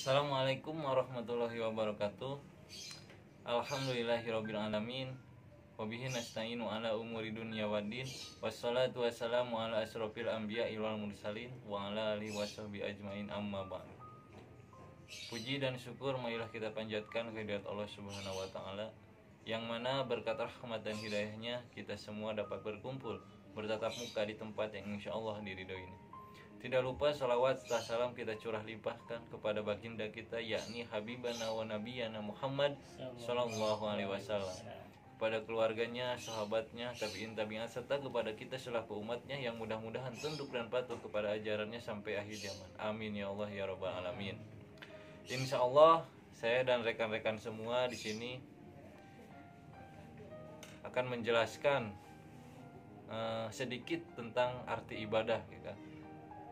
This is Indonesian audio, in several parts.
Assalamualaikum warahmatullahi wabarakatuh. Alhamdulillahirabbil alamin. Wabihi nasta'inu ala umuri dunya waddin. Wassalatu wassalamu ala asrofil anbiya'i wal mursalin wa ala alihi washabbihi ajmain, amma ba'du. Puji dan syukur marilah kita panjatkan kehadirat Allah Subhanahu wa taala, yang mana berkat rahmat dan hidayahnya kita semua dapat berkumpul bertatap muka di tempat yang insyaallah diridhoi ini. Tidak lupa salawat serta salam kita curah limpahkan kepada baginda kita, yakni Habibana wa Nabiyana Muhammad Sallallahu Alaihi Wasallam, kepada keluarganya, sahabatnya, tabi'in tabi'at, serta kepada kita selaku umatnya yang mudah-mudahan tunduk dan patuh kepada ajarannya sampai akhir zaman. Amin ya Allah ya Rabbal Alamin. Insya Allah saya dan rekan-rekan semua di sini akan menjelaskan sedikit tentang arti ibadah, gitu.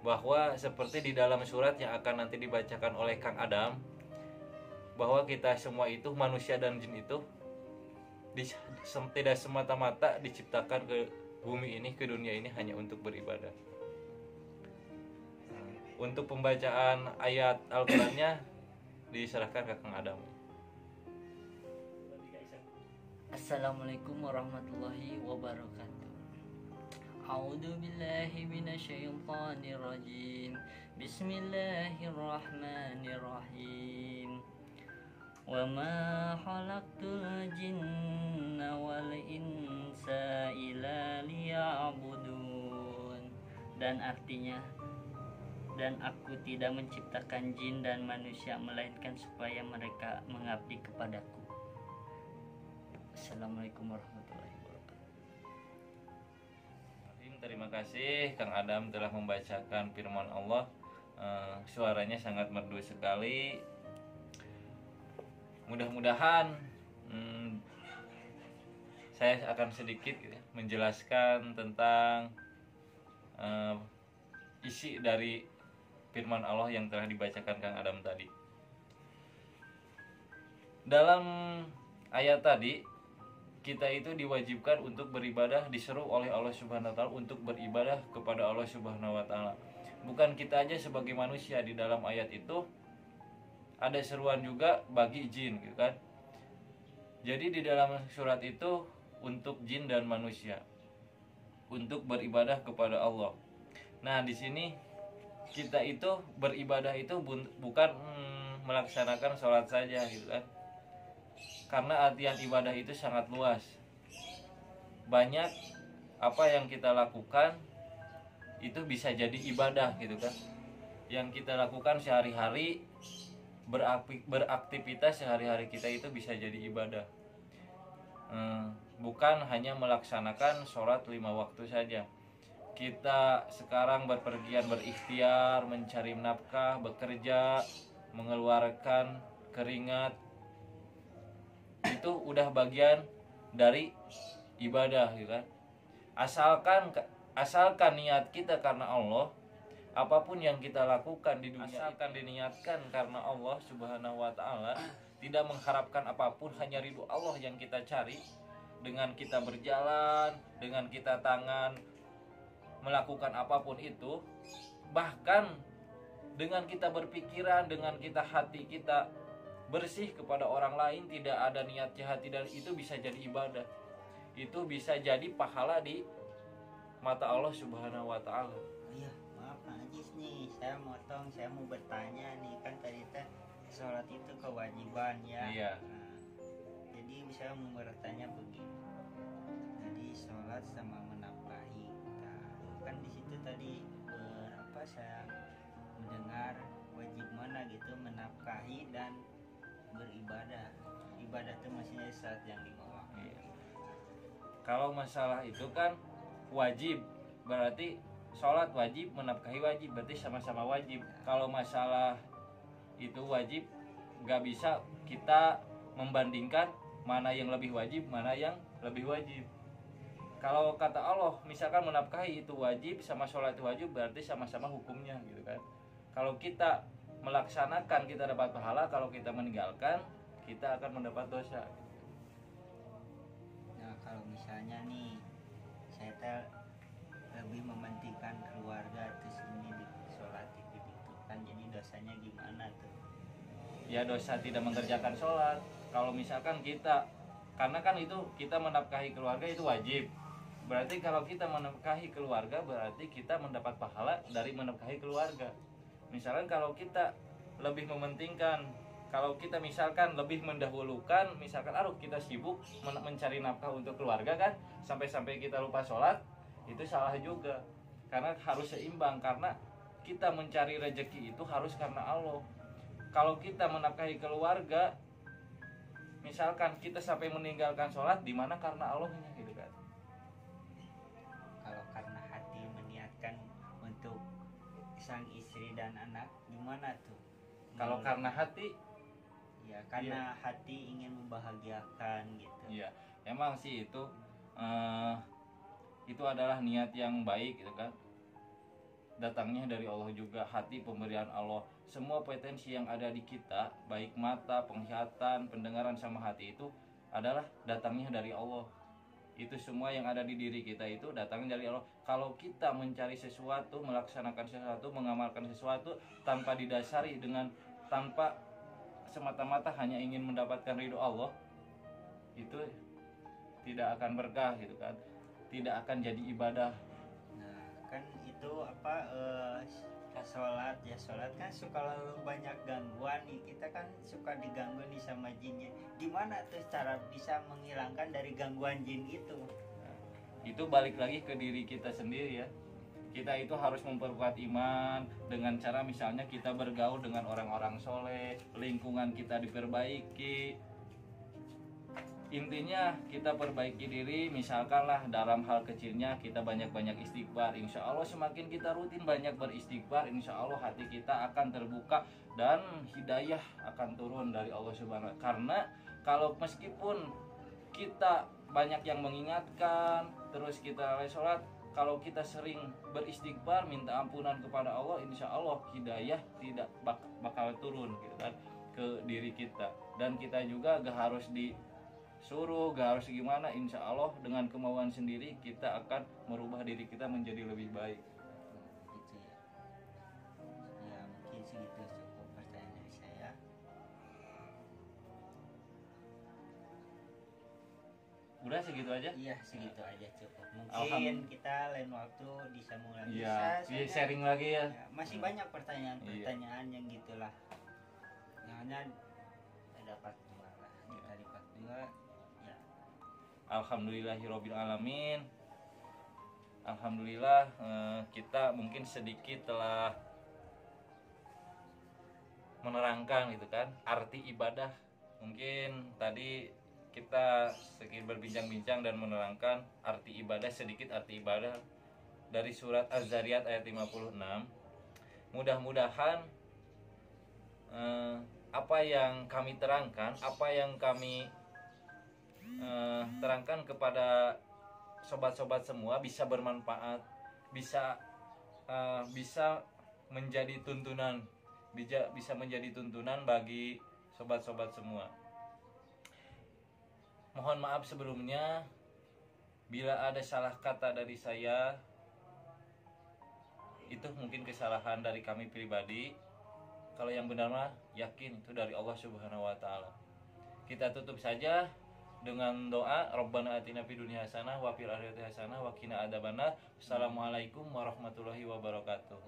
Bahwa seperti di dalam surat yang akan nanti dibacakan oleh Kang Adam, bahwa kita semua itu, manusia dan jin itu tidak semata-mata diciptakan ke bumi ini, ke dunia ini hanya untuk beribadah. Untuk pembacaan ayat Al-Qur'annya diserahkan ke Kang Adam. Assalamualaikum warahmatullahi wabarakatuh. A'udzu billahi minasyaitonir rajim. Bismillahirrahmanirrahim. Wa ma khalaqtul jinna wal insa illa liya'budun. Dan artinya, dan aku tidak menciptakan jin dan manusia melainkan supaya mereka mengabdi kepadaku. Assalamualaikum warahmatullahi wabarakatuh. Terima kasih Kang Adam telah membacakan firman Allah. Suaranya sangat merdu sekali. Mudah-mudahan saya akan sedikit menjelaskan tentang isi dari firman Allah yang telah dibacakan Kang Adam tadi. Dalam ayat tadi, kita itu diwajibkan untuk beribadah, diseru oleh Allah Subhanahu wa taala untuk beribadah kepada Allah Subhanahu wa taala. Bukan kita aja sebagai manusia, di dalam ayat itu ada seruan juga bagi jin, gitu kan. Jadi di dalam surat itu untuk jin dan manusia untuk beribadah kepada Allah. Nah, di sini kita itu beribadah itu bukan melaksanakan sholat saja, gitu kan. Karena artian ibadah itu sangat luas. Banyak apa yang kita lakukan itu bisa jadi ibadah, gitu kan. Yang kita lakukan sehari-hari, beraktivitas sehari-hari kita itu bisa jadi ibadah. Bukan hanya melaksanakan sholat 5 waktu saja. Kita sekarang berpergian, berikhtiar, mencari nafkah, bekerja, mengeluarkan keringat, itu udah bagian dari ibadah, gitu kan. Asalkan niat kita karena Allah, apapun yang kita lakukan di dunia asalkan diniatkan karena Allah Subhanahu wa taala, tidak mengharapkan apapun, hanya ridho Allah yang kita cari. Dengan kita berjalan, dengan kita tangan melakukan apapun itu, bahkan dengan kita berpikiran, dengan kita hati kita bersih kepada orang lain, tidak ada niat jahat, dan itu bisa jadi ibadah. Itu bisa jadi pahala di mata Allah Subhanahu wa taala. Iya, maaf Najis nih, saya motong, saya mau bertanya nih, kan tadi teh sholat itu kewajiban ya. Iya. Nah, jadi saya mau bertanya begini. Jadi sholat sama menafkahi. Nah, kan di situ tadi saya mendengar wajib mana gitu, menafkahi dan beribadah. Ibadah itu maksudnya saat yang lima waktu. Kalau masalah itu kan wajib, berarti sholat wajib, menafkahi wajib, berarti sama-sama wajib. Kalau masalah itu wajib, gak bisa kita membandingkan mana yang lebih wajib, mana yang lebih wajib. Kalau kata Allah, misalkan menafkahi itu wajib sama sholat itu wajib, berarti sama-sama hukumnya, gitu kan. Kalau kita melaksanakan kita dapat pahala, kalau kita meninggalkan kita akan mendapat dosa. Nah, kalau misalnya nih saya lebih mementingkan keluarga, terus ini di sholat itu kan, jadi dosanya gimana tuh? ya dosa tidak mengerjakan sholat. Kalau misalkan kita, karena kan itu kita menafkahi keluarga itu wajib, berarti kalau kita menafkahi keluarga berarti kita mendapat pahala dari menafkahi keluarga. Misalkan kalau kita lebih mementingkan, kalau kita misalkan lebih mendahulukan, misalkan kita sibuk mencari nafkah untuk keluarga kan, sampai-sampai kita lupa sholat, itu salah juga. Karena harus seimbang, karena kita mencari rezeki itu harus karena Allah. Kalau kita menafkahi keluarga, misalkan kita sampai meninggalkan sholat, di mana karena Allahnya gitu kan. Kalau karena hati meniatkan untuk sang istri dan anak, gimana tuh? Kalau karena hati, ya karena hati ingin membahagiakan gitu. iya emang sih itu adalah niat yang baik gitu kan, datangnya dari Allah juga. Hati pemberian Allah, semua potensi yang ada di kita, baik mata, penglihatan, pendengaran sama hati, itu adalah datangnya dari Allah. Itu semua yang ada di diri kita itu datangnya dari Allah. Kalau kita mencari sesuatu, melaksanakan sesuatu, mengamalkan sesuatu tanpa didasari dengan, tanpa semata-mata hanya ingin mendapatkan ridho Allah, itu tidak akan berkah gitu kan, tidak akan jadi ibadah. Nah kan itu sholat ya, sholat kan suka lalu banyak gangguan nih, kita kan suka diganggu nih sama jinnya. Gimana tuh cara bisa menghilangkan dari gangguan jin itu? Itu balik lagi ke diri kita sendiri ya. Kita itu harus memperkuat iman dengan cara misalnya kita bergaul dengan orang-orang soleh, lingkungan kita diperbaiki. Intinya kita perbaiki diri, misalkanlah dalam hal kecilnya kita banyak-banyak istighfar. Insya Allah semakin kita rutin banyak beristighfar, insya Allah hati kita akan terbuka dan hidayah akan turun dari Allah Subhanahu wa Ta'ala. Karena kalau meskipun kita banyak yang mengingatkan, terus kita sholat, kalau kita sering beristighfar, minta ampunan kepada Allah, insya Allah hidayah tidak bakal turun gitu kan ke diri kita. Dan kita juga gak harus disuruh, gak harus gimana, insya Allah dengan kemauan sendiri kita akan merubah diri kita menjadi lebih baik. Gitu ya. Ya mungkin segitu cukup pertanyaan dari saya. Udah segitu aja? Iya segitu aja cukup. Mungkin Alhamdulillah. kita lain waktu disambung lagi. Iya, Saya- sharing lagi ya. Ya, masih banyak pertanyaan-pertanyaan yang gitulah. Yang hanya ada part 2 lah. Kita di part 2 ya. Alhamdulillahirobbil alamin. Alhamdulillah, kita mungkin sedikit telah menerangkan gitu kan arti ibadah. Mungkin tadi kita sedikit berbincang-bincang dan menerangkan arti ibadah, sedikit arti ibadah dari surat Az-Zariyat ayat 56. Mudah-mudahan apa yang kami terangkan, apa yang kami terangkan kepada sobat-sobat semua bisa bermanfaat, bisa menjadi tuntunan, bisa menjadi tuntunan bagi sobat-sobat semua. Mohon maaf sebelumnya bila ada salah kata dari saya, itu mungkin kesalahan dari kami pribadi. Kalau yang benar mah yakin itu dari Allah Subhanahu wa Ta'ala. Kita tutup saja dengan doa, Rabbana atina fid dunya hasanah wa fil akhirati hasanah wa qina adzabannar. Assalamualaikum warahmatullahi wabarakatuh.